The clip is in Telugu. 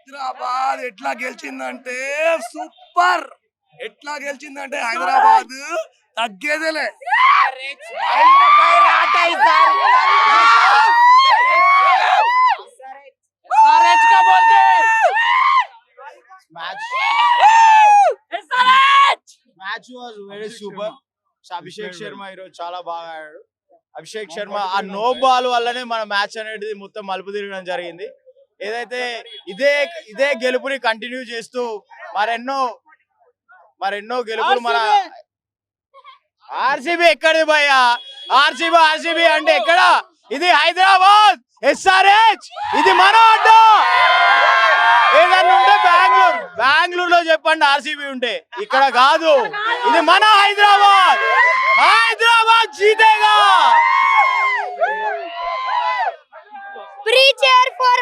హైదరాబాద్ ఎట్లా గెలిచిందంటే సూపర్. ఎట్లా గెలిచిందంటే హైదరాబాద్ తగ్గేదేలే. Match was very super. Abhishek Sharma ఈరోజు చాలా బాగా ఆడాడు. అభిషేక్ శర్మ ఆ నో బాల్ వల్లనే మన మ్యాచ్ అనేది మొత్తం మలుపు తిరగడం జరిగింది. ఏదైతే ఇదే గెలుపుని కంటిన్యూ చేస్తూ మరెన్నో గెలుపులు మన ఆర్సీబీ ఎక్కడిది భయ్యా? ఆర్సీబీ అంటే ఎక్కడ? ఇది హైదరాబాద్ ఎస్ఆర్హెచ్. ఇది మన అడ్డ. ఏదన్నా ఉంటే బెంగళూరులో చెప్పండి ఆర్సీబీ ఉంటే. ఇక్కడ కాదు, ఇది మన హైదరాబాద్ జీతేగా. Pre-cheer for